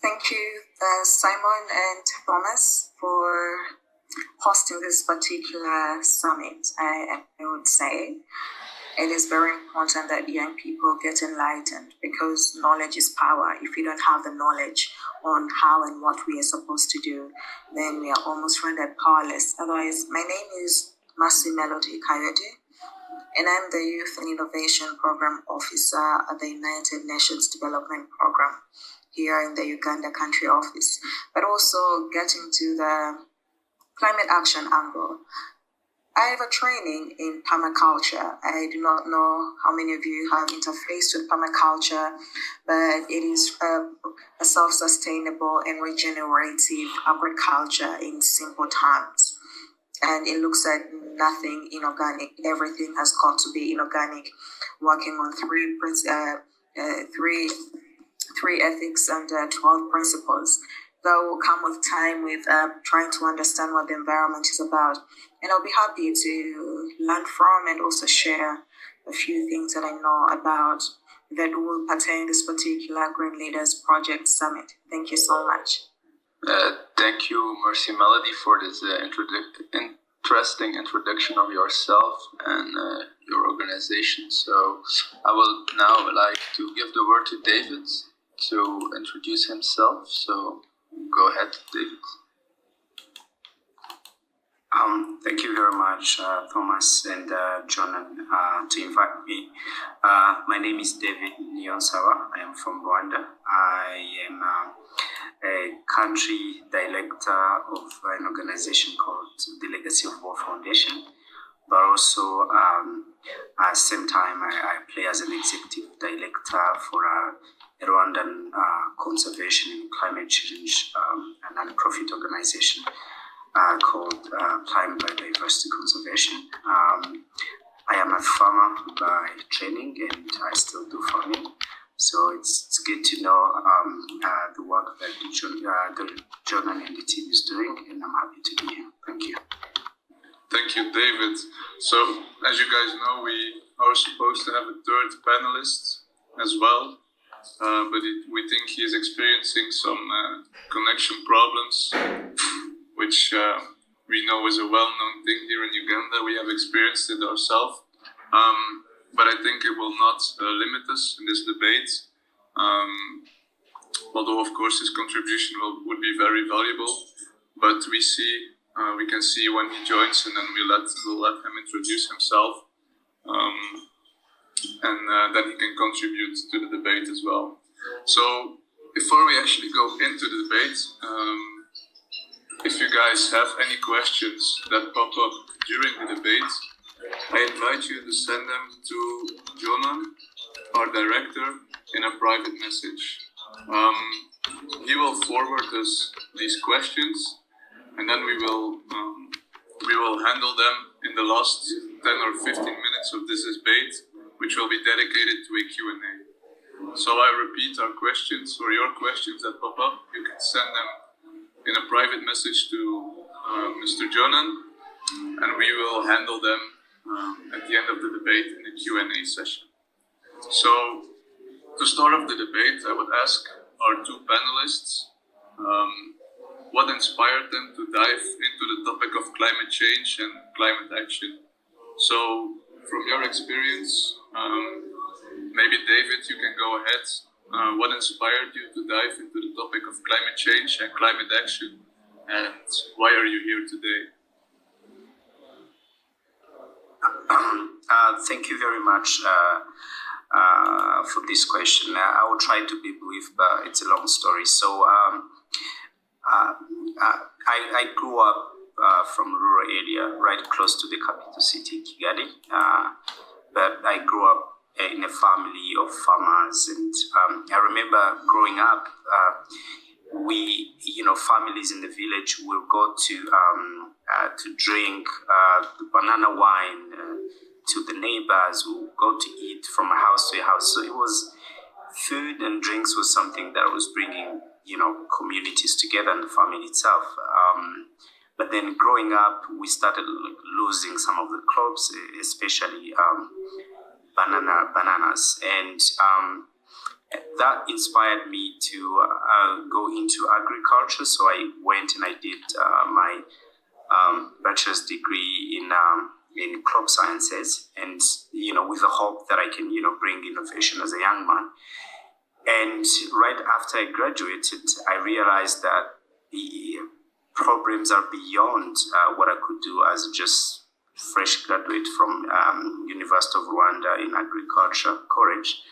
Thank you, Simon and Thomas, for hosting this particular summit. I would say it is very important that young people get enlightened because knowledge is power. If you don't have the knowledge on how and what we are supposed to do, then we are almost rendered powerless. Otherwise, my name is Mercy Melody Coyote, and I'm the Youth and Innovation Program Officer at the United Nations Development Program here in the Uganda country office, but also getting to the climate action angle. I have a training in permaculture. I do not know how many of you have interfaced with permaculture, but it is a self-sustainable and regenerative agriculture in simple terms. And it looks at nothing inorganic. Everything has got to be inorganic, working on three ethics and 12 principles that will come with time with trying to understand what the environment is about. And I'll be happy to learn from and also share a few things that I know about that will pertain this particular Green Leaders Project Summit. Thank you so much. Thank you, Mercy Melody, for this interesting introduction of yourself and your organization. So I will now like to give the word to David to introduce himself. So go ahead, David. Thank you very much, Thomas and John, to invite me. My name is David Niyonsaba. I am from Rwanda. I am a country director of an organization called the Legacy of War Foundation, but also at the same time I play as an executive director for a Rwandan conservation and climate change, a non-profit organization called Climate Biodiversity Conservation. I am a farmer by training and I still do farming. So it's good to know the work that the journal and the team is doing, and I'm happy to be here. Thank you. Thank you, David. So, as you guys know, we are supposed to have a third panelist as well, but we think he is experiencing some connection problems, which we know is a well-known thing here in Uganda. We have experienced it ourselves. But I think it will not limit us in this debate. Although, of course, his contribution would be very valuable. But we can see when he joins, and then we'll let him introduce himself. And then he can contribute to the debate as well. So, before we actually go into the debate, if you guys have any questions that pop up during the debate, I invite you to send them to Jonan, our director, in a private message. He will forward us these questions, and then we will handle them in the last 10 or 15 minutes of this debate, which will be dedicated to a Q&A. So I repeat our questions, or your questions that pop up, you can send them in a private message to Mr. Jonan, and we will handle them at the end of the debate in the Q&A session. So, to start off the debate, I would ask our two panelists what inspired them to dive into the topic of climate change and climate action. So, from your experience, maybe David, you can go ahead. What inspired you to dive into the topic of climate change and climate action, and why are you here today? Thank you very much for this question. I will try to be brief, but it's a long story. So I grew up from a rural area, right close to the capital city, Kigali. But I grew up in a family of farmers, and I remember growing up, families in the village will go to drink the banana wine to the neighbors, who go to eat from a house to a house. So it was food and drinks was something that was bringing communities together and the family itself. But then growing up, we started losing some of the crops, especially bananas. And That inspired me to go into agriculture. So I went and I did my bachelor's degree in crop sciences, and with the hope that I can bring innovation as a young man. And right after I graduated, I realized that the problems are beyond what I could do as just fresh graduate from University of Rwanda in agriculture college.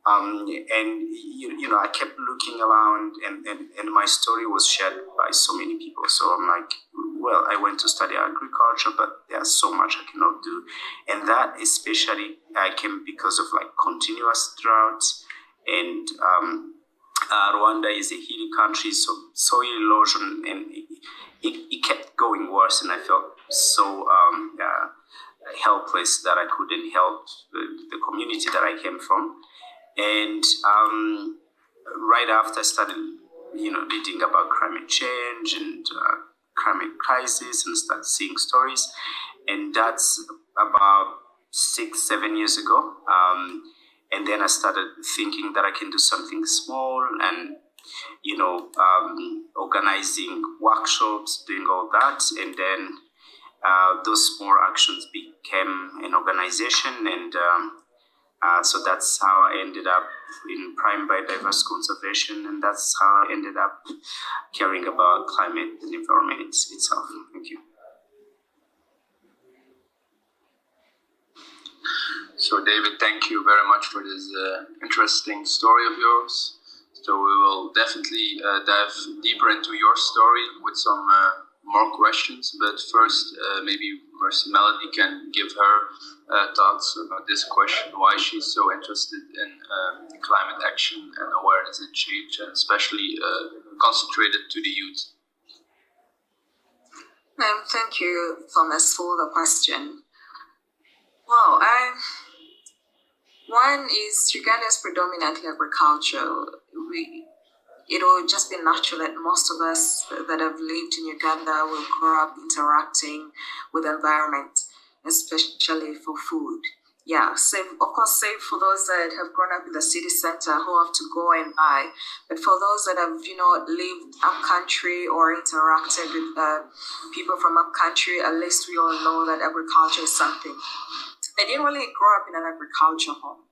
And I kept looking around, and my story was shared by so many people. So I'm like, well, I went to study agriculture, but there's so much I cannot do. And that especially came because of like continuous droughts, and Rwanda is a hilly country, so soil erosion, and it kept going worse, and I felt so helpless that I couldn't help the community that I came from. And right after I started, reading about climate change and climate crisis, and start seeing stories, and that's about 6-7 years ago. And then I started thinking that I can do something small, and organizing workshops, doing all that, and then those small actions became an organization, and so that's how I ended up in Prime Biodiverse Conservation, and that's how I ended up caring about climate and environment itself. Thank you. So, David, thank you very much for this interesting story of yours. So we will definitely dive deeper into your story with some more questions. But first, maybe Mercy Melody can give her thoughts about this question, why she's so interested in climate action and awareness and change, and especially concentrated to the youth. Thank you, Thomas, for the question. Well, one is Uganda is predominantly agricultural. It will just be natural that most of us that have lived in Uganda will grow up interacting with the environment, especially for food. Yeah, save for those that have grown up in the city center who have to go and buy. But for those that have, lived up country or interacted with people from up country, at least we all know that agriculture is something. I didn't really grow up in an agriculture home,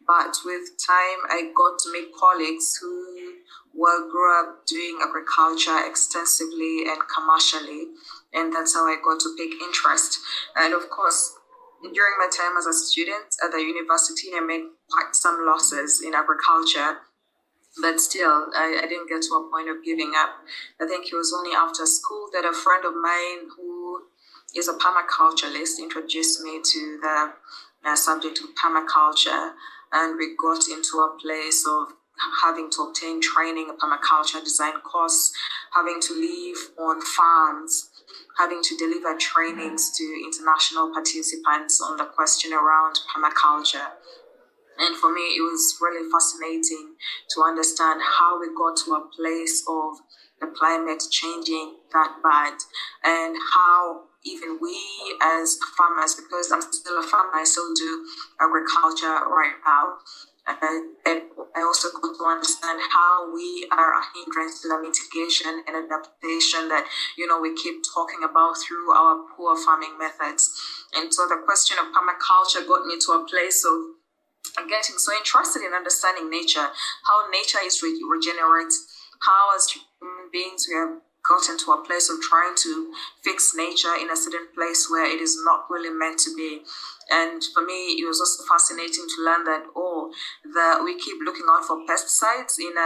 but with time I got to meet colleagues who grew up doing agriculture extensively and commercially, and that's how I got to pick interest. And of course, during my time as a student at the university, I made quite some losses in agriculture, but still, I didn't get to a point of giving up. I think it was only after school that a friend of mine who is a permaculturalist introduced me to the subject of permaculture, and we got into a place of having to obtain training, a permaculture design course, having to live on farms, having to deliver trainings to international participants on the question around permaculture. And for me, it was really fascinating to understand how we got to a place of the climate changing that bad, and how even we as farmers, because I'm still a farmer, I still do agriculture right now, and I also got to understand how we are a hindrance to the mitigation and adaptation that, we keep talking about through our poor farming methods. And so the question of permaculture got me to a place of getting so interested in understanding nature, how nature is regenerates, how as human beings we have gotten to a place of trying to fix nature in a certain place where it is not really meant to be. And for me, it was also fascinating to learn that we keep looking out for pesticides in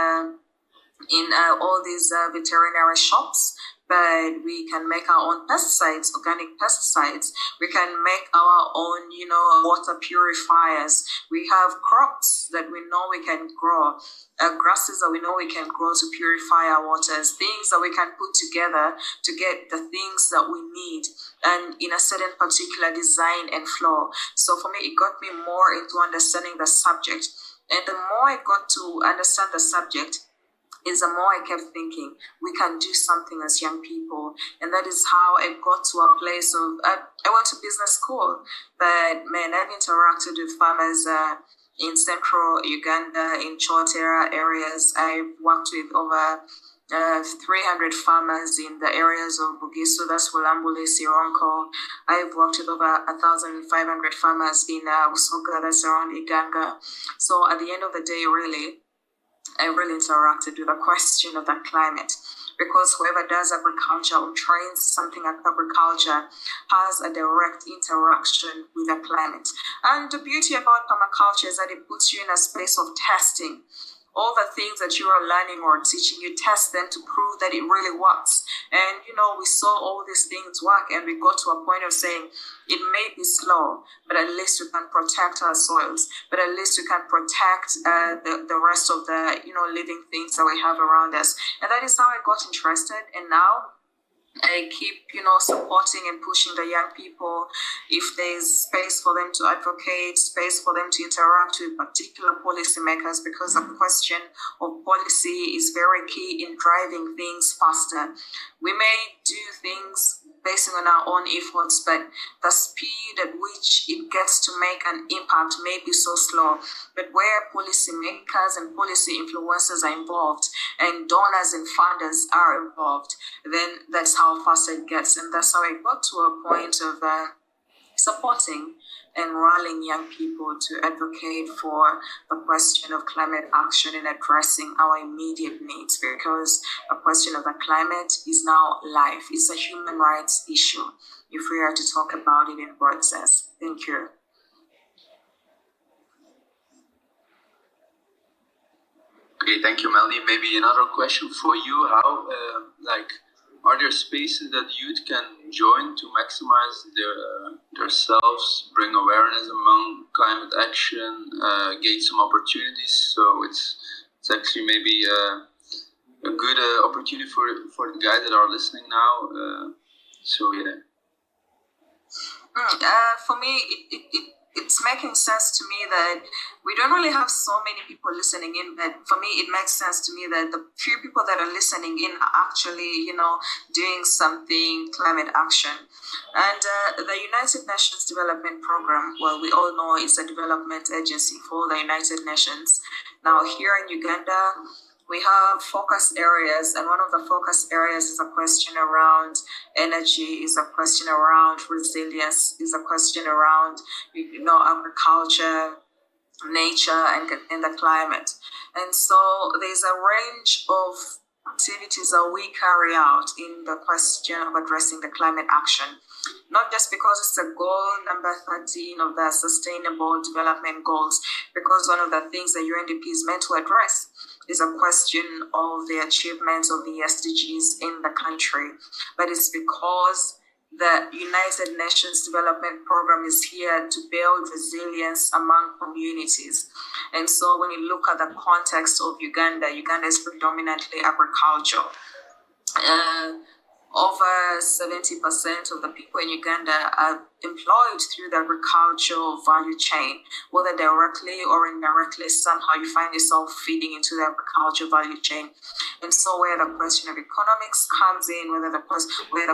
all these veterinary shops, but we can make our own pesticides, organic pesticides. We can make our own, water purifiers. We have crops that we know we can grow, grasses that we know we can grow to purify our waters, things that we can put together to get the things that we need, and in a certain particular design and flow. So for me, it got me more into understanding the subject. And the more I got to understand the subject, is the more I kept thinking we can do something as young people. And that is how I got to a place of, I went to business school, but man, I've interacted with farmers in central Uganda, in Chotera areas. I've worked with over 300 farmers in the areas of Bugisu, that's Wilambule, Sironko. I've worked with over 1,500 farmers in Usoga, that's around Iganga. So at the end of the day, really, I really interacted with the question of the climate, because whoever does agriculture or trains something like agriculture has a direct interaction with the climate. And the beauty about permaculture is that it puts you in a space of testing. All the things that you are learning or teaching, you test them to prove that it really works. And, we saw all these things work, and we got to a point of saying, it may be slow, but at least we can protect our soils, but at least we can protect the rest of the, living things that we have around us. And that is how I got interested. And now I keep, supporting and pushing the young people. If there's space for them to advocate, space for them to interact with particular policymakers, because the question of policy is very key in driving things faster. We may do things based on our own efforts, but the speed at which it gets to make an impact may be so slow. But where policymakers and policy influencers are involved, and donors and funders are involved, then that's how fast it gets. And that's how I got to a point of supporting and rallying young people to advocate for the question of climate action and addressing our immediate needs, because the question of the climate is now life. It's a human rights issue, if we are to talk about it in broad sense. Thank you. Okay, thank you, Melanie. Maybe another question for you. How, are there spaces that youth can join to maximize themselves, bring awareness among climate action, gain some opportunities? So it's actually maybe a good opportunity for the guys that are listening now. For me, it's making sense to me that we don't really have so many people listening in, but for me, it makes sense to me that the few people that are listening in are actually, doing something climate action. And the United Nations Development Program, well, we all know is a development agency for the United Nations. Now, here in Uganda, we have focus areas, and one of the focus areas is a question around energy, is a question around resilience, is a question around, agriculture, nature, and the climate. And so there's a range of activities that we carry out in the question of addressing the climate action. Not just because it's a goal number 13 of the Sustainable Development Goals, because one of the things that UNDP is meant to address is a question of the achievements of the SDGs in the country, but it's because the United Nations Development Program is here to build resilience among communities. And so when you look at the context of Uganda is predominantly agriculture. Over 70% of the people in Uganda are employed through the agricultural value chain, whether directly or indirectly. Somehow you find yourself feeding into the agricultural value chain. And so where the question of economics comes in, where the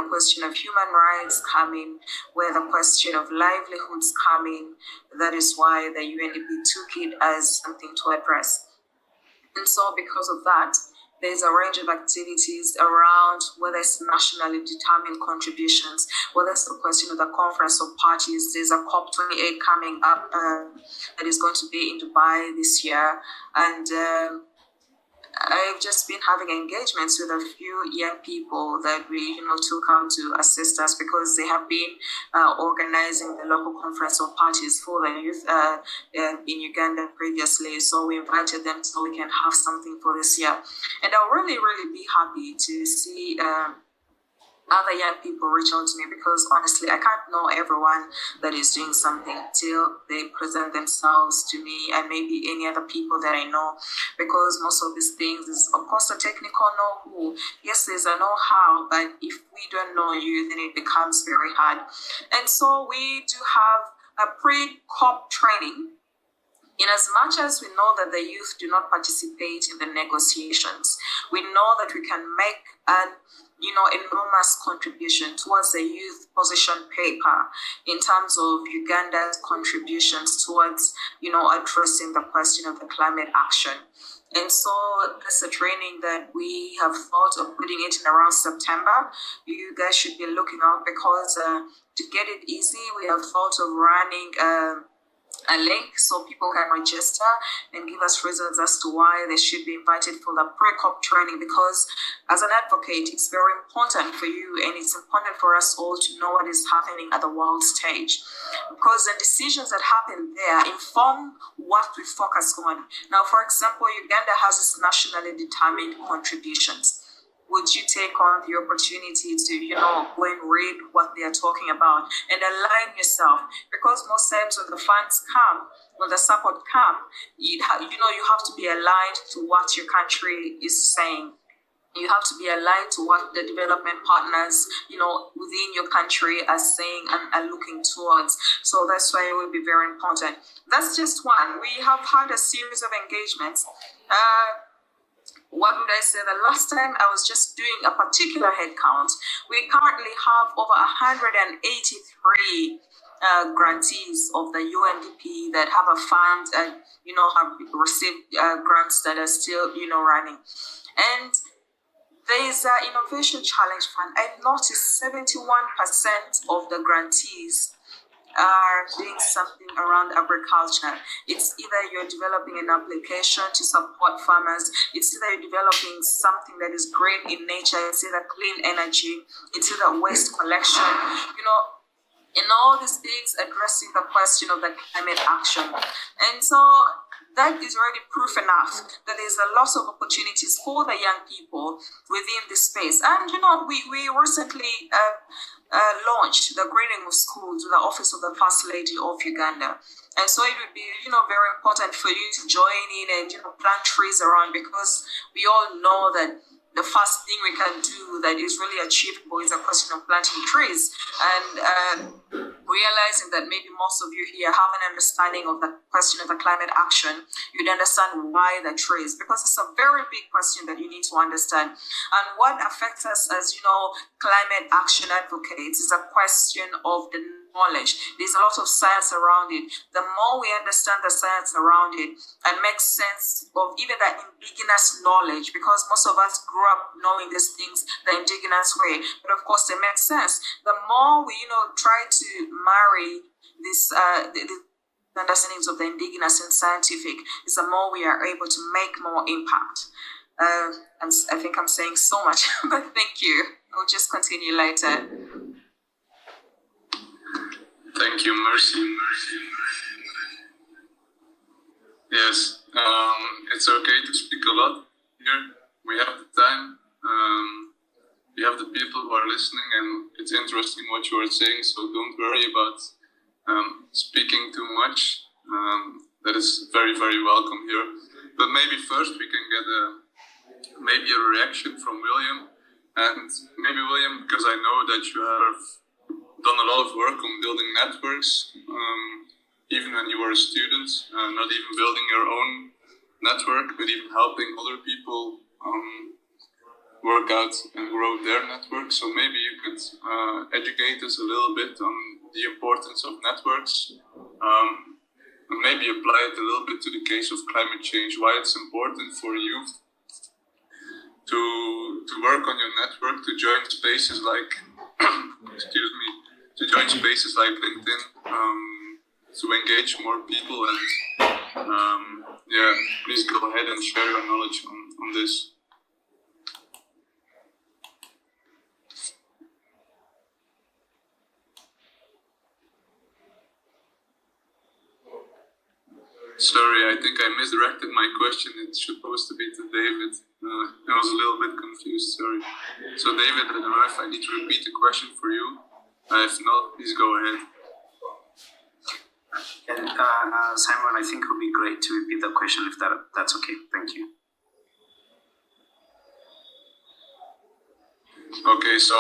question of human rights come in, where the question of livelihoods come in, that is why the UNDP took it as something to address. And so because of that, there's a range of activities around whether it's nationally determined contributions, whether it's the question of the Conference of Parties. There's a COP28 coming up that is going to be in Dubai this year. And I've just been having engagements with a few young people that we, took out to assist us, because they have been organizing the local Conference of Parties for the youth in Uganda previously. So we invited them so we can have something for this year. And I'll really, really be happy to see other young people reach out to me, because honestly, I can't know everyone that is doing something till they present themselves to me, and maybe any other people that I know, because most of these things is, of course, a technical know-who. Yes, there's a know-how, but if we don't know you, then it becomes very hard. And so we do have a pre-COP training. In as much as we know that the youth do not participate in the negotiations, we know that we can make an enormous contribution towards the youth position paper in terms of Uganda's contributions towards, addressing the question of the climate action. And so that's a training that we have thought of putting it in around September. You guys should be looking out because to get it easy, we have thought of running a link so people can register and give us reasons as to why they should be invited for the pre-COP training, because as an advocate, it's very important for you and it's important for us all to know what is happening at the world stage, because the decisions that happen there inform what we focus on. Now, for example, Uganda has its nationally determined contributions. Would you take on the opportunity to, go and read what they are talking about and align yourself? Because most times when the funds come, when the support come, you have to be aligned to what your country is saying. You have to be aligned to what the development partners, within your country are saying and are looking towards. So that's why it will be very important. That's just one. We have had a series of engagements. What would I say? The last time I was just doing a particular head count, we currently have over 183 grantees of the UNDP that have a fund and, have received grants that are still, running. And there is an Innovation Challenge Fund. I noticed 71% of the grantees are doing something around agriculture. It's either you're developing an application to support farmers, it's either you're developing something that is green in nature, it's either clean energy, it's either waste collection, in all these things addressing the question of the climate action. And so that is already proof enough that there's a lot of opportunities for the young people within this space. And we recently launched the greening of schools with the Office of the First Lady of Uganda. And so it would be, very important for you to join in and, plant trees around, because we all know that the first thing we can do that is really achievable is a question of planting trees. And realizing that maybe most of you here have an understanding of the question of the climate action, you'd understand why the trees, because it's a very big question that you need to understand. And what affects us as, climate action advocates is a question of the knowledge. There's a lot of science around it. The more we understand the science around it and make sense of even that indigenous knowledge, because most of us grew up knowing these things the indigenous way, but of course they make sense. The more we, try to marry this, the understandings of the indigenous and scientific, is the more we are able to make more impact. I think I'm saying so much, but thank you. I'll just continue later. Thank you, Mercy. Yes, it's okay to speak a lot here. We have the time. We have the people who are listening, and it's interesting what you are saying, so don't worry about speaking too much. That is very, very welcome here. But maybe first we can get a reaction from William. And maybe William, because I know that you have done a lot of work on building networks, even when you were a student, not even building your own network, but even helping other people work out and grow their network. So maybe you could educate us a little bit on the importance of networks, and maybe apply it a little bit to the case of climate change, why it's important for youth to work on your network, to join spaces like to join spaces like LinkedIn, to engage more people, and please go ahead and share your knowledge on this. Sorry, I think I misdirected my question. It's supposed to be to David. I was a little bit confused, sorry. So David, I don't know if I need to repeat the question for you. If not, please go ahead. And Simon, I think it would be great to repeat the question if that's okay. Thank you. Okay, so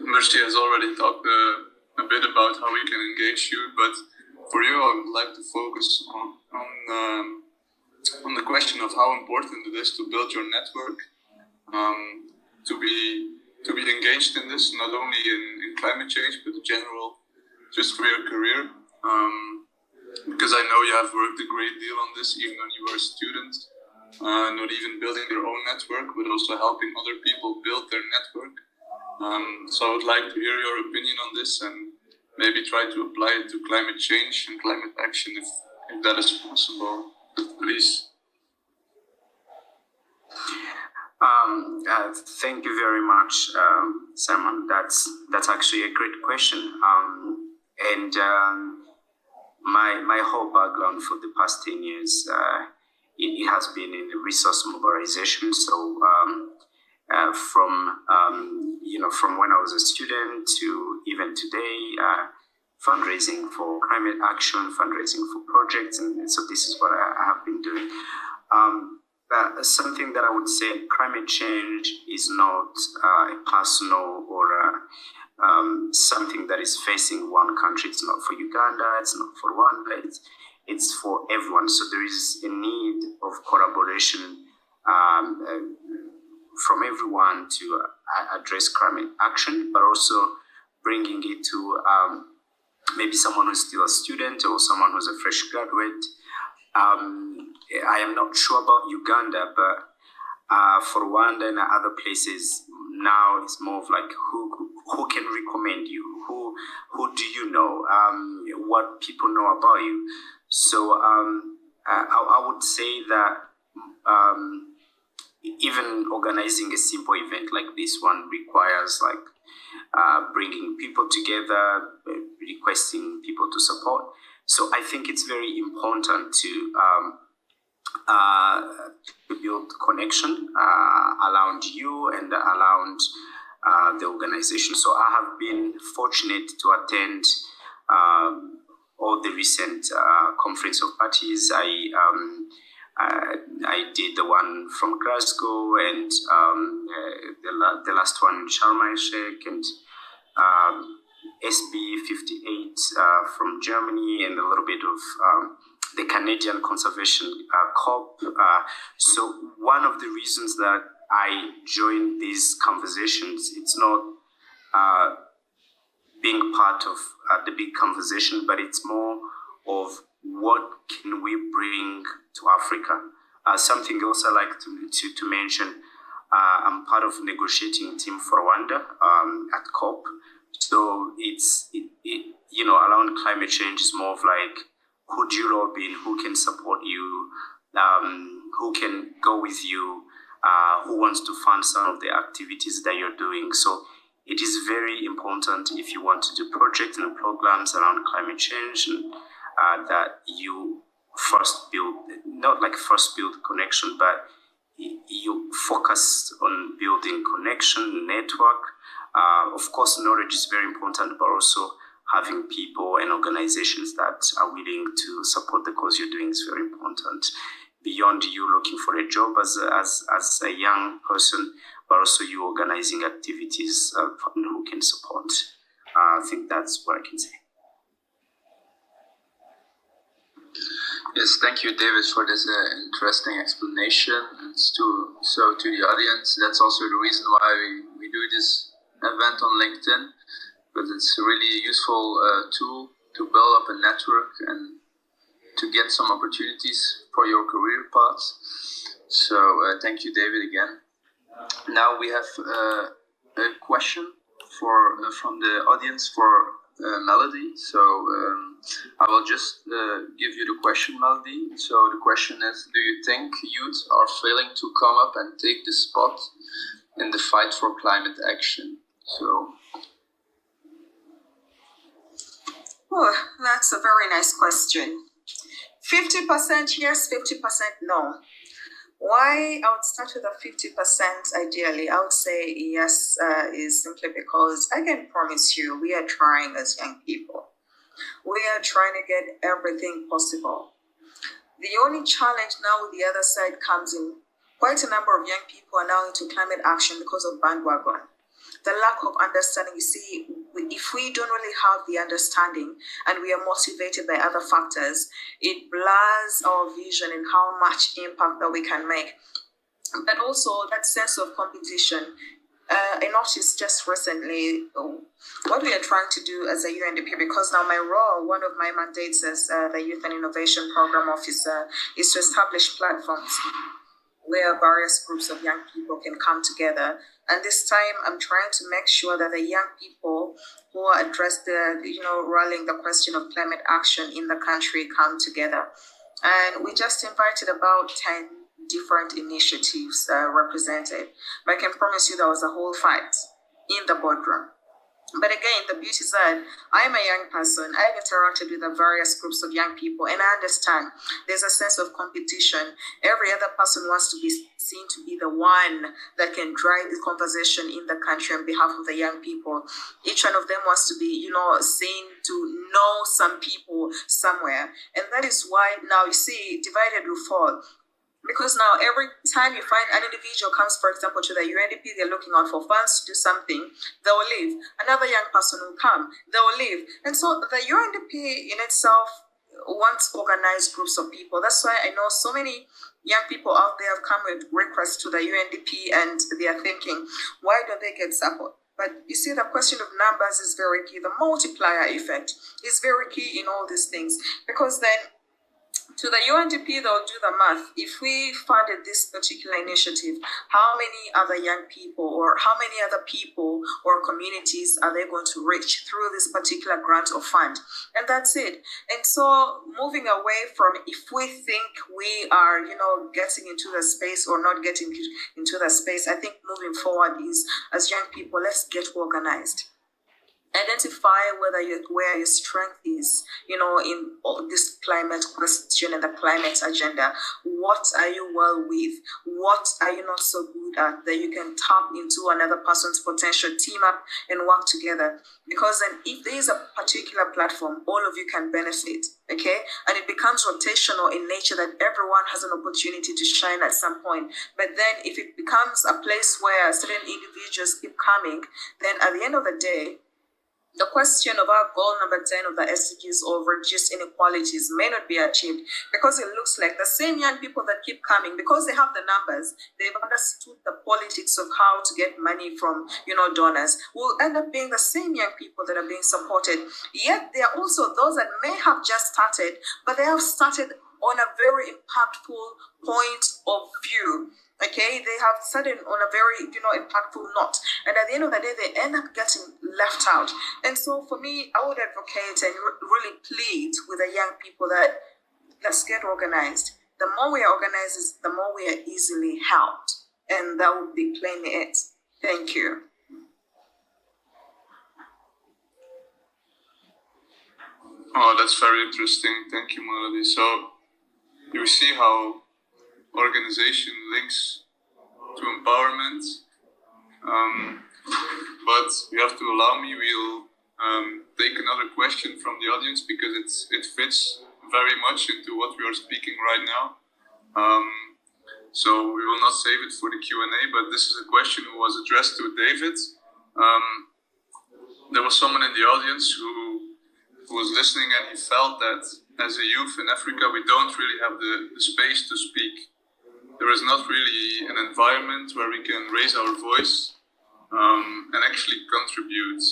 Mercy has already talked a bit about how we can engage you, but for you, I would like to focus on the question of how important it is to build your network. to be engaged in this, not only in climate change, but in general, just for your career. Because I know you have worked a great deal on this, even when you were a student. Not even building your own network, but also helping other people build their network. So I would like to hear your opinion on this and maybe try to apply it to climate change and climate action if that is possible. Please. Thank you very much, Simon. That's actually a great question. And my whole background for the past 10 years, it has been in resource mobilization. So from when I was a student to even today, fundraising for climate action, fundraising for projects, and so this is what I have been doing. Something that I would say, climate change is not a personal or something that is facing one country. It's not for Uganda, it's not for Rwanda, it's for everyone. So there is a need of collaboration from everyone to address climate action, but also bringing it to maybe someone who's still a student or someone who's a fresh graduate. I am not sure about Uganda, but for Rwanda and other places, now it's more of like who can recommend you, who do you know, what people know about you. So I would say that even organizing a simple event like this one requires like bringing people together, requesting people to support. So I think it's very important to build connection around you and around the organization. So I have been fortunate to attend all the recent conference of parties. I did the one from Glasgow and the last one in Sharm el-Sheikh, and SB 58 from Germany, and a little bit of the Canadian Conservation COP. So one of the reasons that I joined these conversations, it's not being part of the big conversation, but it's more of what can we bring to Africa. Something else I like to mention, I'm part of negotiating team for Rwanda at COP. So it's around climate change is more of like, who do you lobby in, who can support you, who can go with you, who wants to fund some of the activities that you're doing. So it is very important if you want to do projects and programs around climate change, and that you first build connection, but you focus on building connection, network. Of course, knowledge is very important, but also having people and organizations that are willing to support the cause you're doing is very important. Beyond you looking for a job as a young person, but also you organizing activities who can support. I think that's what I can say. Yes, thank you, David, for this interesting explanation. And to the audience, that's also the reason why we do this event on LinkedIn, because it's a really useful tool to build up a network and to get some opportunities for your career paths. So thank you, David, again. Now we have a question from the audience for Melody. So I will just give you the question, Melody. So the question is, do you think youth are failing to come up and take the spot in the fight for climate action? So. Oh, that's a very nice question. 50% yes, 50% no. Why I would start with a 50% ideally. I would say yes is simply because I can promise you we are trying as young people. We are trying to get everything possible. The only challenge now with the other side comes in. Quite a number of young people are now into climate action because of bandwagon. The lack of understanding. You see, if we don't really have the understanding and we are motivated by other factors, it blurs our vision in how much impact that we can make. But also that sense of competition. I noticed just recently what we are trying to do as a UNDP, because now my role, one of my mandates as the Youth and Innovation Program Officer, is to establish platforms where various groups of young people can come together. And this time I'm trying to make sure that the young people who address rallying the question of climate action in the country come together. And we just invited about 10 different initiatives represented. But I can promise you there was a whole fight in the boardroom. But again, the beauty is that I'm a young person. I've interacted with the various groups of young people, and I understand there's a sense of competition. Every other person wants to be seen to be the one that can drive the conversation in the country on behalf of the young people. Each one of them wants to be, seen to know some people somewhere. And that is why now you see, divided we fall. Because now every time you find an individual comes, for example, to the UNDP, they're looking out for funds to do something, they will leave. Another young person will come, they will leave. And so the UNDP in itself wants organized groups of people. That's why I know so many young people out there have come with requests to the UNDP and they are thinking, why don't they get support? But you see, the question of numbers is very key. The multiplier effect is very key in all these things, because then to the UNDP, they'll do the math. If we funded this particular initiative, how many other young people or how many other people or communities are they going to reach through this particular grant or fund? And that's it. And so moving away from if we think we are, getting into the space or not getting into the space, I think moving forward is, as young people, let's get organized. Identify where your strength is, in all this climate question and the climate agenda. What are you well with? What are you not so good at that you can tap into another person's potential, team up and work together? Because then if there is a particular platform, all of you can benefit, okay? And it becomes rotational in nature, that everyone has an opportunity to shine at some point. But then if it becomes a place where certain individuals keep coming, then at the end of the day, the question of our goal number 10 of the SDGs or reduce inequalities may not be achieved, because it looks like the same young people that keep coming, because they have the numbers, they've understood the politics of how to get money from, donors, will end up being the same young people that are being supported. Yet there are also those that may have just started, but they have started on a very impactful point of view. Okay, they have started on a very, impactful note. And at the end of the day, they end up getting left out. And so for me, I would advocate and really plead with the young people that let's get organized. The more we are organized, the more we are easily helped. And that would be plainly it. Thank you. Oh, that's very interesting. Thank you, Melody. So you see how organization links to empowerment, but you have to allow me, we'll take another question from the audience, because it fits very much into what we are speaking right now. So we will not save it for the Q&A, but this is a question who was addressed to David. There was someone in the audience who was listening, and he felt that as a youth in Africa, we don't really have the space to speak. There is not really an environment where we can raise our voice and actually contribute.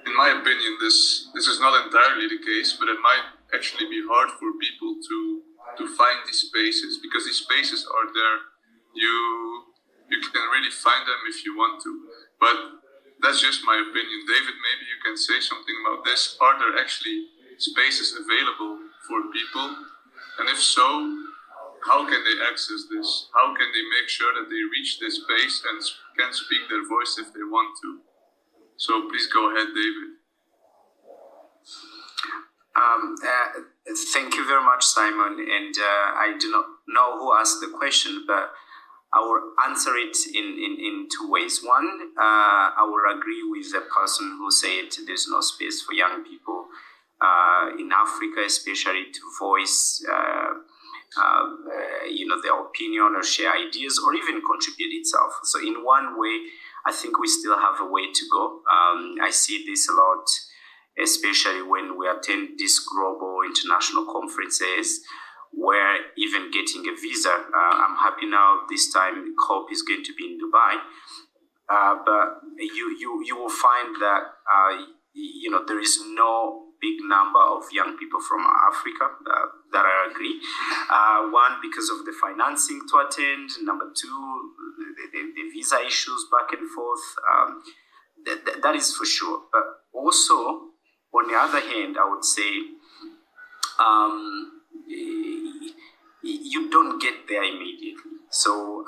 In my opinion, this is not entirely the case, but it might actually be hard for people to find these spaces, because these spaces are there. You can really find them if you want to. But that's just my opinion. David, maybe you can say something about this. Are there actually spaces available for people? And if so, how can they access this? How can they make sure that they reach this space and can speak their voice if they want to? So please go ahead, David. Thank you very much, Simon. And I do not know who asked the question, but I will answer it in two ways. One, I will agree with the person who said there's no space for young people in Africa, especially to voice their opinion or share ideas or even contribute itself. So in one way, I think we still have a way to go. I see this a lot, especially when we attend these global international conferences where even getting a visa. I'm happy now this time COP is going to be in Dubai. But you will find that there is no big number of young people from Africa that I agree. One, because of the financing to attend. Number two, the visa issues back and forth. That is for sure. But also, on the other hand, I would say you don't get there immediately. So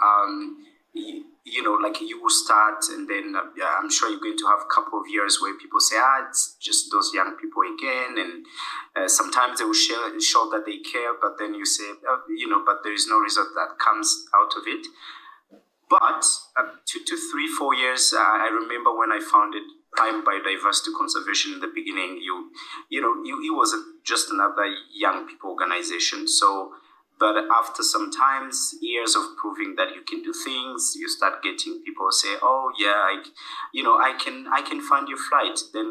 like you will start, and then I'm sure you're going to have a couple of years where people say, it's just those young people again, and sometimes they will show that they care, but then you say, but there is no result that comes out of it. But 2 to 3, 4 years, I remember when I founded Prime Biodiversity Conservation in the beginning, it wasn't just another young people organization. So, but after some times, years of proving that you can do things, you start getting people say, "Oh yeah, I can fund your flight." Then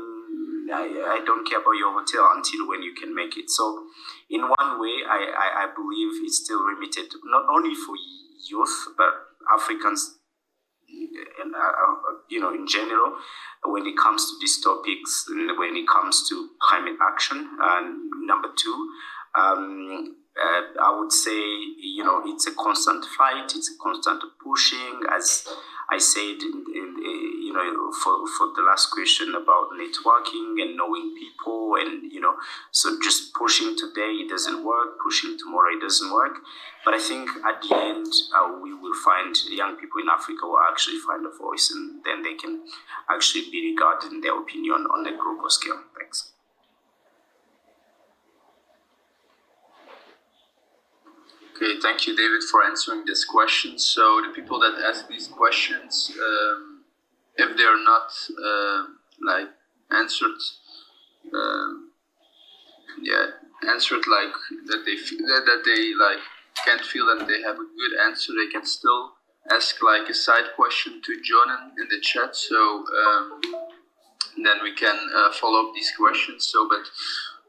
I don't care about your hotel until when you can make it. So, in one way, I believe it's still limited not only for youth but Africans, in general, when it comes to these topics, and when it comes to climate action. And number two, I would say, it's a constant fight, it's a constant pushing, as I said, for the last question about networking and knowing people, and so just pushing today it doesn't work, pushing tomorrow it doesn't work. But I think at the end we will find young people in Africa will actually find a voice, and then they can actually be regarded in their opinion on a global scale. Thanks. Okay, thank you, David, for answering this question. So the people that ask these questions, if they're not answered, answered like that they can't feel that they have a good answer, they can still ask like a side question to Jonan in the chat. So then we can follow up these questions. So, but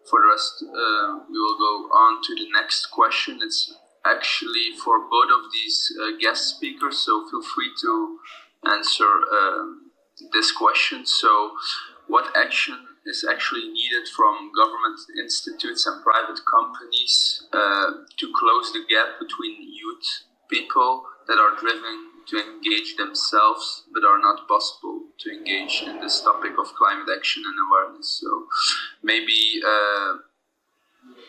for the rest, we will go on to the next question. It's actually for both of these guest speakers, so feel free to answer this question. So, what action is actually needed from government institutes and private companies to close the gap between youth people that are driven to engage themselves but are not possible to engage in this topic of climate action and awareness? So, maybe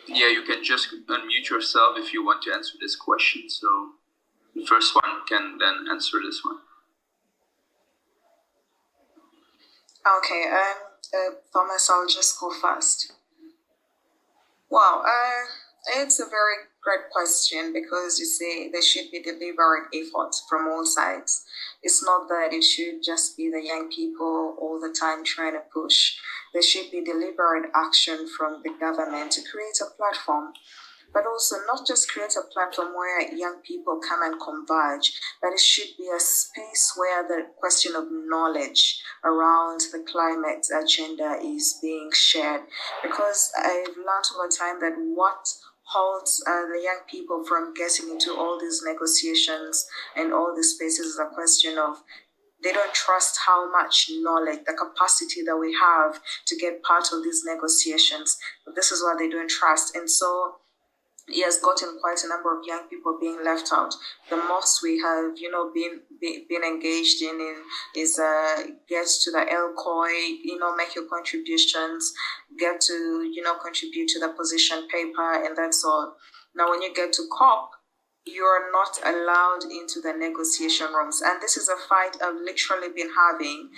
you can just unmute yourself if you want to answer this question. So the first one can then answer this one. Okay, Thomas, I'll just go first. Wow, it's a very great question, because you see, there should be deliberate effort from all sides. It's not that it should just be the young people all the time trying to push. There should be deliberate action from the government to create a platform, but also not just create a platform where young people come and converge, but it should be a space where the question of knowledge around the climate agenda is being shared. Because I've learned over time that what holds the young people from getting into all these negotiations and all these spaces is a question of they don't trust how much knowledge, the capacity that we have to get part of these negotiations. This is what they don't trust. And so he has gotten quite a number of young people being left out. The most we have, been engaged in is get to the LCOI, make your contributions, get to, contribute to the position paper, and that's all. Now, when you get to COP, you're not allowed into the negotiation rooms. And this is a fight I've literally been having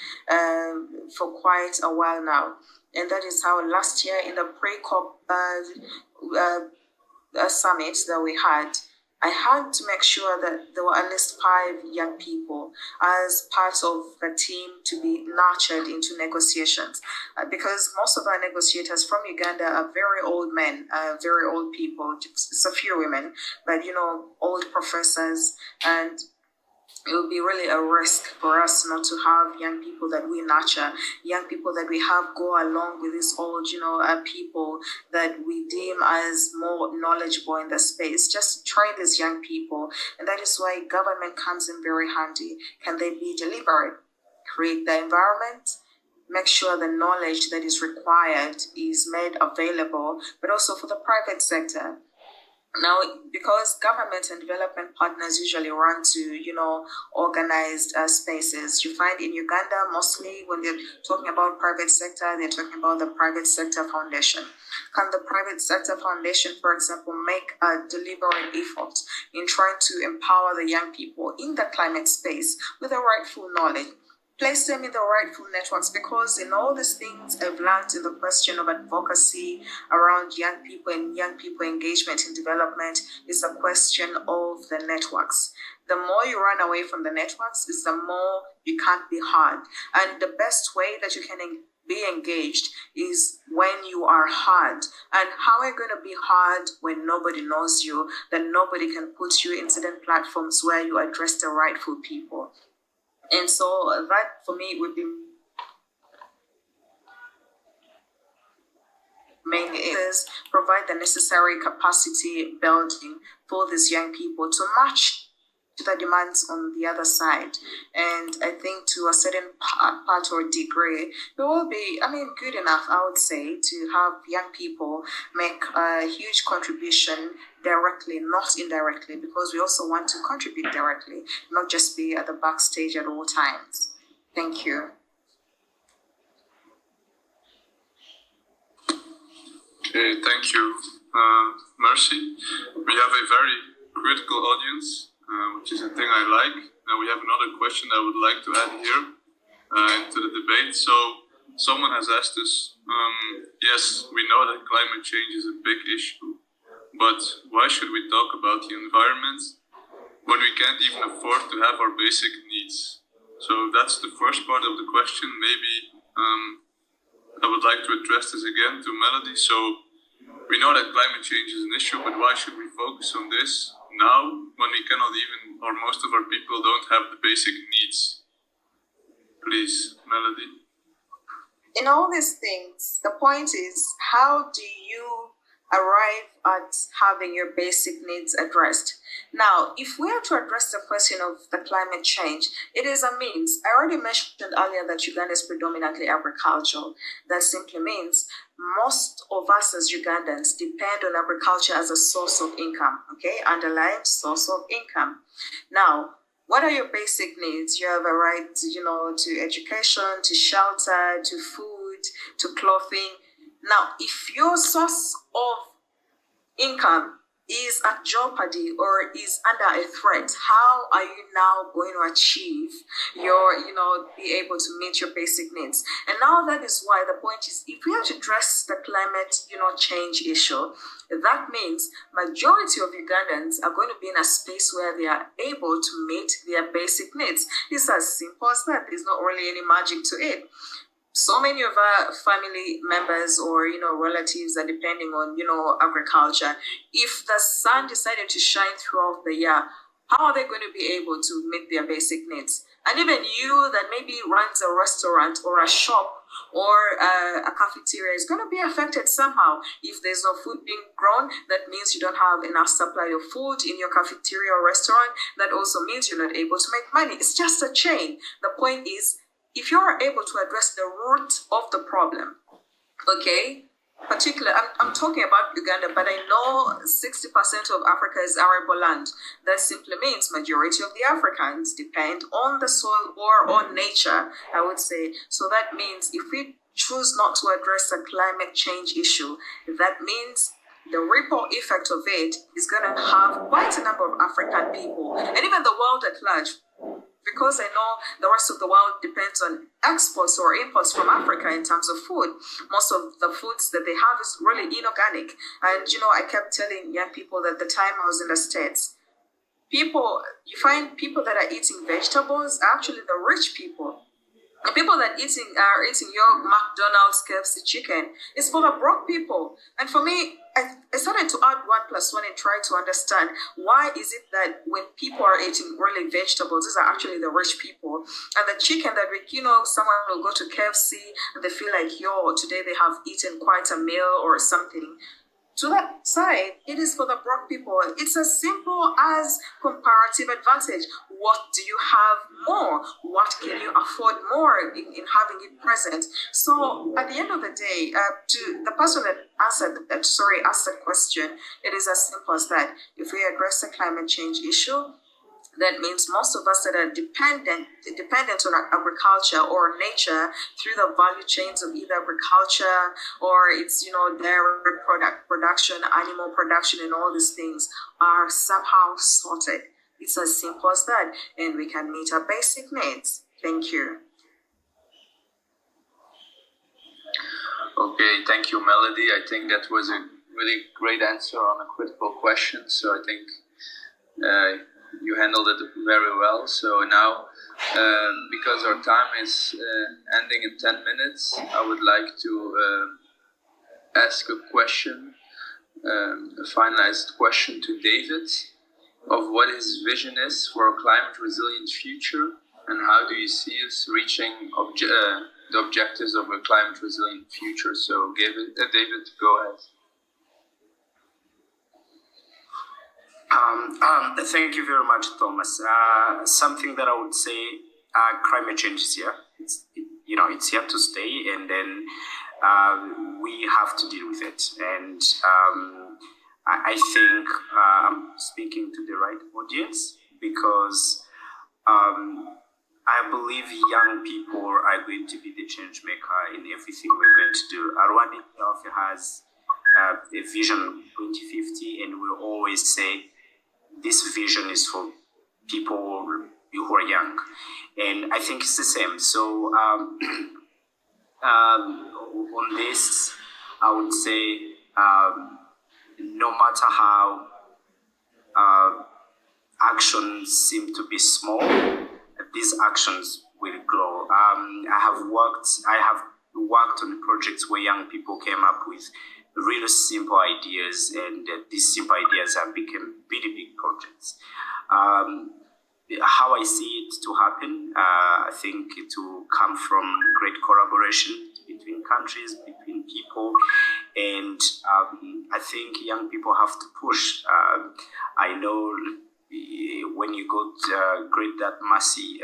for quite a while now. And that is how last year in the pre-COP summit that we had, I had to make sure that there were at least 5 young people as part of the team to be nurtured into negotiations. Because most of our negotiators from Uganda are very old men, very old people. It's a few women, but old professors. And it would be really a risk for us not to have young people that we nurture, young people that we have go along with these old, people that we deem as more knowledgeable in the space. Just train these young people. And that is why government comes in very handy. Can they be deliberate? Create the environment, make sure the knowledge that is required is made available, but also for the private sector. Now, because government and development partners usually run to, organized spaces, you find in Uganda, mostly when they're talking about private sector, they're talking about the private sector foundation. Can the private sector foundation, for example, make a deliberate effort in trying to empower the young people in the climate space with the rightful knowledge? Place them in the rightful networks, because in all these things I've learned in the question of advocacy around young people and young people engagement in development is a question of the networks. The more you run away from the networks is the more you can't be heard. And the best way that you can be engaged is when you are heard. And how are you going to be heard when nobody knows you, that nobody can put you in certain platforms where you address the rightful people? And so that for me would be mainly is provide the necessary capacity building for these young people to match to the demands on the other side. And I think to a certain part or degree, it will be, good enough, I would say, to have young people make a huge contribution directly, not indirectly, because we also want to contribute directly, not just be at the backstage at all times. Thank you. Okay, thank you, Mercy. We have a very critical audience, which is a thing I like. And we have another question I would like to add here into the debate. So someone has asked us, yes, we know that climate change is a big issue, but why should we talk about the environment when we can't even afford to have our basic needs? So that's the first part of the question. Maybe I would like to address this again to Melody. So we know that climate change is an issue, but why should we focus on this now when we cannot even, or most of our people don't have the basic needs? Please, Melody. In all these things, the point is, how do you arrive at having your basic needs addressed? Now, if we are to address the question of the climate change, it is a means. I already mentioned earlier that Uganda is predominantly agricultural. That simply means most of us as Ugandans depend on agriculture as a source of income, okay? Underlying source of income. Now, what are your basic needs? You have a right, to education, to shelter, to food, to clothing. Now, if your source of income is at jeopardy or is under a threat, how are you now going to achieve your, be able to meet your basic needs? And now that is why the point is, if we have to address the climate, change issue, that means majority of Ugandans are going to be in a space where they are able to meet their basic needs. It's as simple as that. There's not really any magic to it. So many of our family members or relatives are depending on agriculture. If the sun decided to shine throughout the year, how are they going to be able to meet their basic needs? And even you that maybe runs a restaurant or a shop or a cafeteria is going to be affected somehow. If there's no food being grown, that means you don't have enough supply of food in your cafeteria or restaurant. That also means you're not able to make money. It's just a chain. The point is, if you're able to address the root of the problem, okay, particularly, I'm talking about Uganda, but I know 60% of Africa is arable land. That simply means majority of the Africans depend on the soil or on nature, I would say. So that means if we choose not to address the climate change issue, that means the ripple effect of it is going to have quite a number of African people and even the world at large. Because I know the rest of the world depends on exports or imports from Africa in terms of food. Most of the foods that they have is really inorganic. And, I kept telling young people that the time I was in the States, you find people that are eating vegetables are actually the rich people. The people that are eating your McDonald's KFC chicken is for the broke people. And for me, I started to add 1+1 and try to understand why is it that when people are eating only vegetables, these are actually the rich people, and the chicken that someone will go to KFC and they feel like, yo, today they have eaten quite a meal or something. To that side, it is for the broke people. It's as simple as comparative advantage. What do you have more? What can you afford more in having it present? So at the end of the day, to the person that asked that question, it is as simple as that. If we address the climate change issue, that means most of us that are dependent on agriculture or nature through the value chains of either agriculture or it's dairy production, animal production, and all these things are somehow sorted. It's as simple as that, and we can meet our basic needs. Thank you. Okay, thank you, Melody. I think that was a really great answer on a critical question. So I think you handled it very well. So now, because our time is ending in 10 minutes, I would like to ask a question, a finalized question to David, of what his vision is for a climate resilient future, and how do you see us reaching the objectives of a climate resilient future. So David, go ahead. Thank you very much, Thomas. Something that I would say, climate change is here. It's here to stay, and then we have to deal with it. And I think I'm speaking to the right audience because I believe young people are going to be the change maker in everything we're going to do. Rwanda itself has a vision 2050, and we always say this vision is for people who are young, and I think it's the same. So on this, I would say no matter how actions seem to be small, these actions will grow. I have worked on projects where young people came up with really simple ideas, and these simple ideas have become really big projects. How I see it to happen, I think it will come from great collaboration between countries, between people, and I think young people have to push. I know when you go to Great that Mercy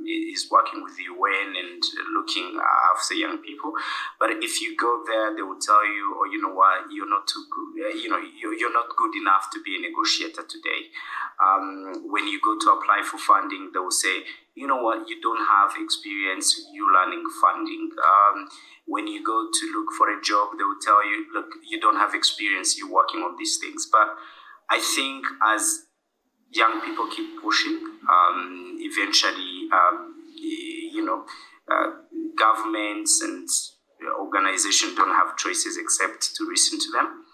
is working with the UN and looking after young people, but if you go there, they will tell you, oh, you know what, you're not too good. You're not good enough to be a negotiator today. When you go to apply for funding, they will say, you know what, you don't have experience, you learning funding. When you go to look for a job, they will tell you, look, you don't have experience, you're working on these things. But I think as young people keep pushing, eventually, governments and organizations don't have choices except to listen to them.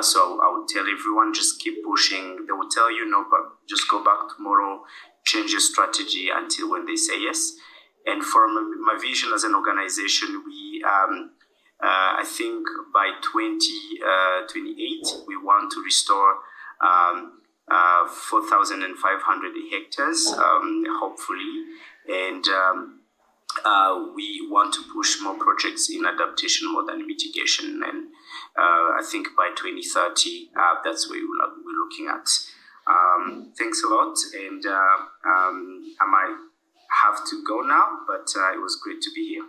So I would tell everyone, just keep pushing. They will tell you no, but just go back tomorrow, change your strategy until when they say yes. And for my vision as an organization, we, I think by 2028, we want to restore 4,500 hectares, hopefully. And we want to push more projects in adaptation more than mitigation. And I think by 2030, that's where we're looking at. Thanks a lot. And I might have to go now, but it was great to be here.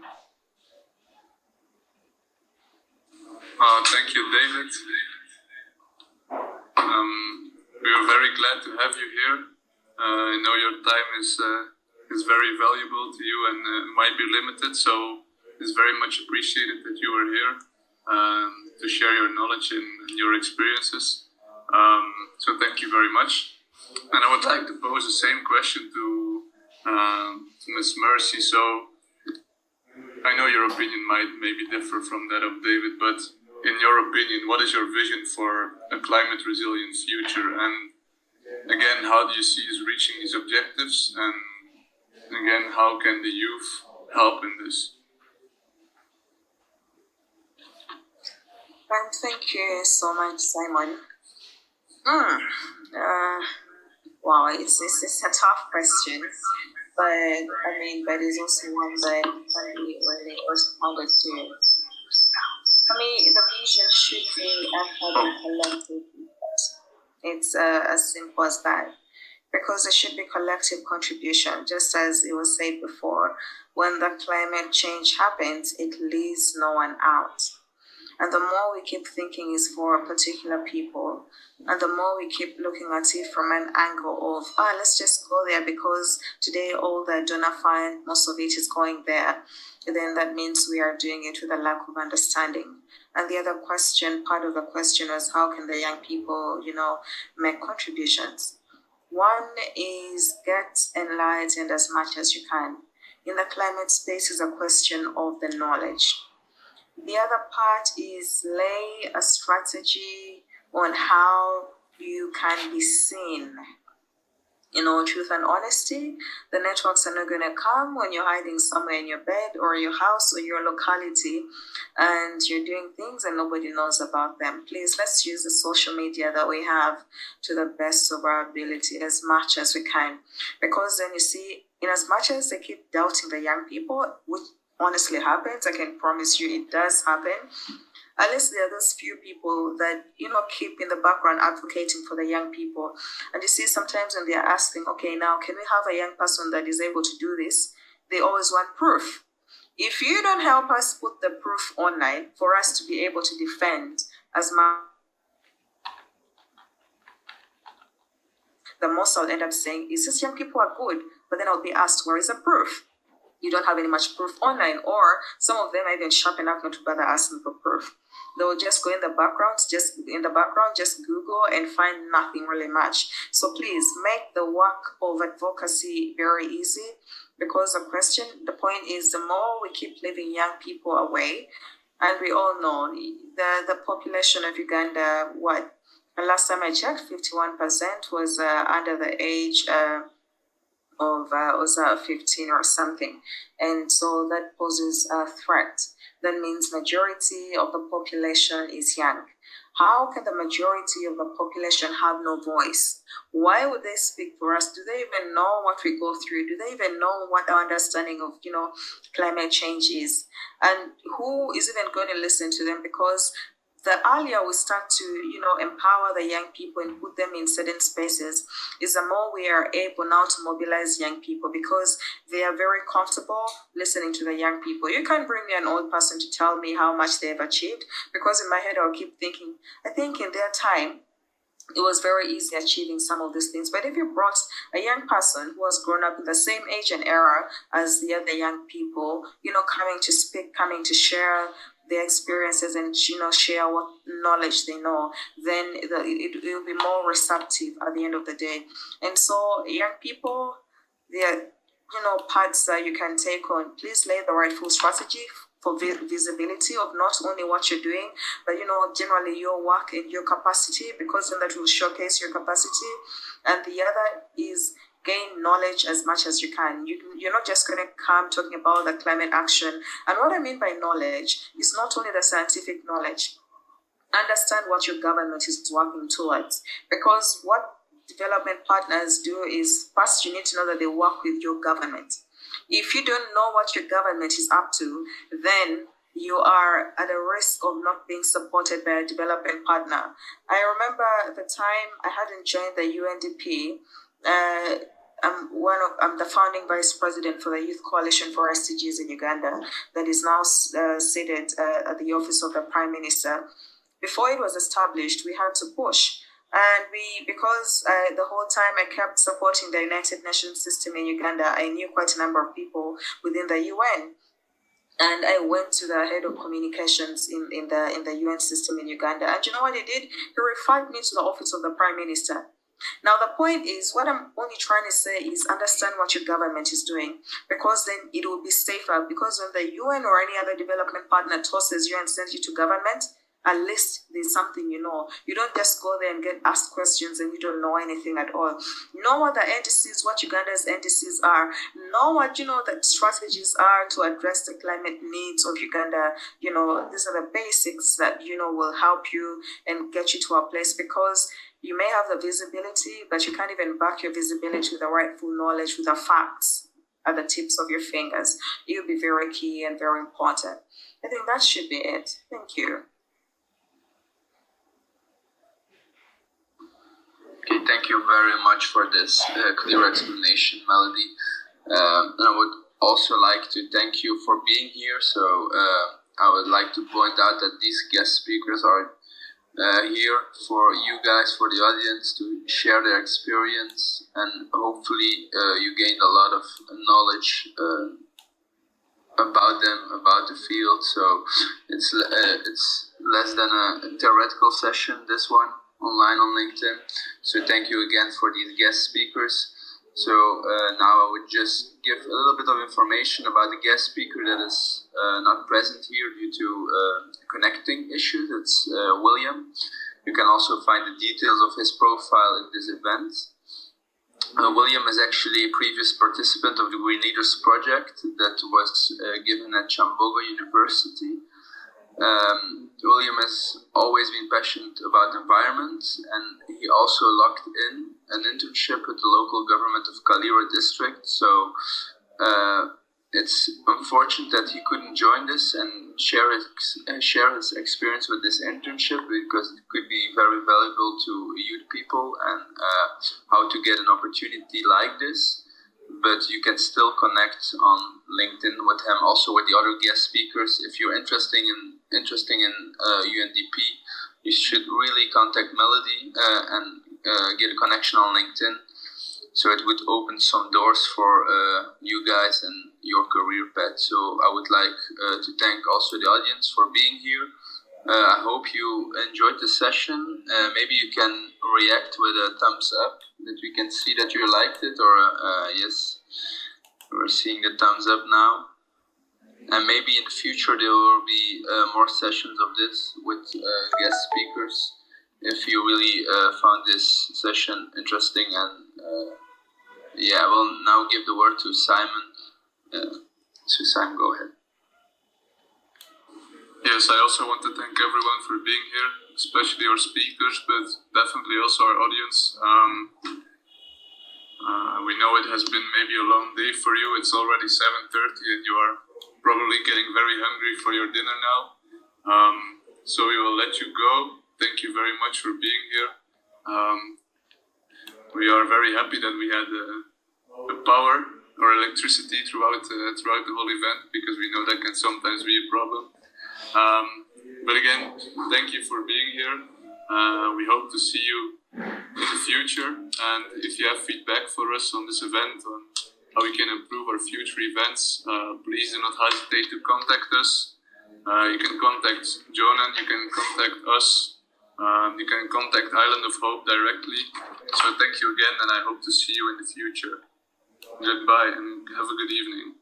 Thank you, David. We are very glad to have you here. I know your time is very valuable to you and might be limited, so it's very much appreciated that you are here to share your knowledge and your experiences. So thank you very much. And I would like to pose the same question to Ms. Mercy. So I know your opinion might maybe differ from that of David, but in your opinion, what is your vision for a climate resilient future? And again, how do you see us reaching these objectives? And again, how can the youth help in this? Thank you so much, Simon. Wow, it's a tough question, but I mean, but it's also one that can be really responded to. For me, the vision should be a collective effort. It's as simple as that. Because it should be collective contribution, just as it was said before. When the climate change happens, it leaves no one out. And the more we keep thinking is for particular people, and the more we keep looking at it from an angle of, let's just go there because today all the donor fund, most of it is going there, then that means we are doing it with a lack of understanding. And the other question, part of the question was, how can the young people, make contributions? One is get enlightened as much as you can. In the climate space is a question of the knowledge. The other part is lay a strategy on how you can be seen. Truth and honesty. The networks are not going to come when you're hiding somewhere in your bed or your house or your locality and you're doing things and nobody knows about them. Please, let's use the social media that we have to the best of our ability as much as we can. Because then you see, in as much as they keep doubting the young people, which honestly happens, I can promise you it does happen. At least there are those few people that, keep in the background advocating for the young people. And you see, sometimes when they're asking, okay, now can we have a young person that is able to do this? They always want proof. If you don't help us put the proof online for us to be able to defend as much, the most I'll end up saying is these young people are good, but then I'll be asked, where is the proof? You don't have any much proof online, or some of them are even sharp enough not to bother asking for proof. They'll just go in the background, just Google and find nothing really much. So please make the work of advocacy very easy, because the point is, the more we keep leaving young people away, and we all know the population of Uganda, last time I checked, 51% was under the age of 15 or something, and so that poses a threat. That means majority of the population is young. How can the majority of the population have no voice? Why would they speak for us? Do they even know what we go through? Do they even know what our understanding of climate change is? And who is even going to listen to them? Because the earlier we start to, empower the young people and put them in certain spaces, is the more we are able now to mobilize young people, because they are very comfortable listening to the young people. You can't bring me an old person to tell me how much they've achieved, because in my head I'll keep thinking, I think in their time, it was very easy achieving some of these things. But if you brought a young person who has grown up in the same age and era as the other young people, coming to speak, coming to share their experiences and share what knowledge they know, then it will be more receptive at the end of the day. And so young people, there are parts that you can take on. Please lay the rightful strategy for visibility of not only what you're doing, but generally your work and your capacity, because then that will showcase your capacity. And the other is gain knowledge as much as you can. You're not just going to come talking about the climate action. And what I mean by knowledge is not only the scientific knowledge. Understand what your government is working towards. Because what development partners do is, first you need to know that they work with your government. If you don't know what your government is up to, then you are at a risk of not being supported by a development partner. I remember at the time I hadn't joined the UNDP. I'm the founding vice president for the Youth Coalition for SDGs in Uganda, that is now seated at the office of the Prime Minister. Before it was established, we had to push. And because the whole time I kept supporting the United Nations system in Uganda, I knew quite a number of people within the UN. And I went to the head of communications in the UN system in Uganda. And you know what he did? He referred me to the office of the Prime Minister. Now, the point is, what I'm only trying to say is understand what your government is doing, because then it will be safer. Because when the UN or any other development partner tosses you and sends you to government, at least there's something you know. You don't just go there and get asked questions and you don't know anything at all. Know what the NDCs, what Uganda's NDCs are. Know what, the strategies are to address the climate needs of Uganda. These are the basics that, will help you and get you to a place, because you may have the visibility, but you can't even back your visibility with the rightful knowledge, with the facts at the tips of your fingers. It will be very key and very important. I think that should be it. Thank you. Okay, thank you very much for this clear explanation, Melody. And I would also like to thank you for being here. So I would like to point out that these guest speakers are here for you guys, for the audience, to share their experience, and hopefully you gained a lot of knowledge about them, about the field. So it's less than a theoretical session, this one, online on LinkedIn. So thank you again for these guest speakers. So now I would just give a little bit of information about the guest speaker that is not present here due to connecting issues. It's William. You can also find the details of his profile in this event. William is actually a previous participant of the Green Leaders Project that was given at Chambogo University. William has always been passionate about environment, and he also locked in an internship with the local government of Kalira district. So it's unfortunate that he couldn't join this and share his experience with this internship, because it could be very valuable to youth people and how to get an opportunity like this. But you can still connect on LinkedIn with him, also with the other guest speakers. If you're interested in UNDP, you should really contact Melody and get a connection on LinkedIn. So it would open some doors for you guys and your career path. So I would like to thank also the audience for being here. I hope you enjoyed the session. Maybe you can react with a thumbs up, that we can see that you liked it, or yes, we're seeing the thumbs up now. And maybe in the future there will be more sessions of this with guest speakers, if you really found this session interesting. And I will now give the word to Simon. So Simon, go ahead. Yes, I also want to thank everyone for being here, especially our speakers, but definitely also our audience. We know it has been maybe a long day for you. It's already 7:30 and you are probably getting very hungry for your dinner now. So we will let you go. Thank you very much for being here. We are very happy that we had the power or electricity throughout the whole event, because we know that can sometimes be a problem. But again, thank you for being here. We hope to see you in the future. And if you have feedback for us on this event, on how we can improve our future events, please do not hesitate to contact us. You can contact Jonan, you can contact us, you can contact Island of Hope directly. So thank you again, and I hope to see you in the future. Goodbye and have a good evening.